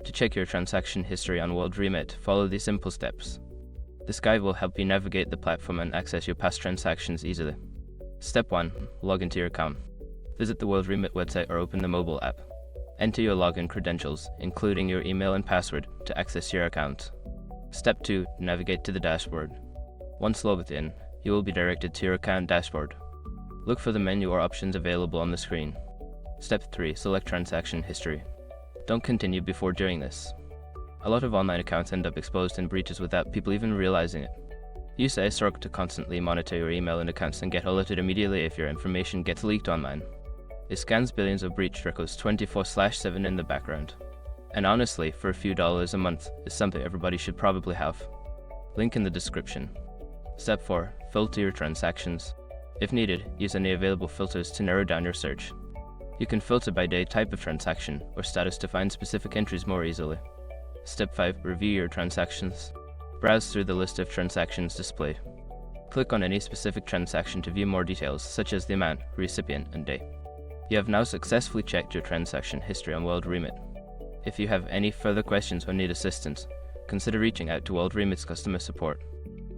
To check your transaction history on WorldRemit, follow these simple steps. This guide will help you navigate the platform and access your past transactions easily. Step 1. Log into your account. Visit the WorldRemit website or open the mobile app. Enter your login credentials, including your email and password, to access your account. Step 2. Navigate to the dashboard. Once logged in, you will be directed to your account dashboard. Look for the menu or options available on the screen. Step 3. Select transaction history. Don't continue before doing this. A lot of online accounts end up exposed in breaches without people even realizing it. Use ISORC to constantly monitor your email and accounts and get alerted immediately if your information gets leaked online. It scans billions of breach records 24/7 in the background. And honestly, for a few dollars a month, is something everybody should probably have. Link in the description. Step 4. Filter your transactions. If needed, use any available filters to narrow down your search. You can filter by date, type of transaction, or status to find specific entries more easily. Step 5. Review your transactions. Browse through the list of transactions displayed. Click on any specific transaction to view more details, such as the amount, recipient, and date. You have now successfully checked your transaction history on WorldRemit. If you have any further questions or need assistance, consider reaching out to WorldRemit's customer support.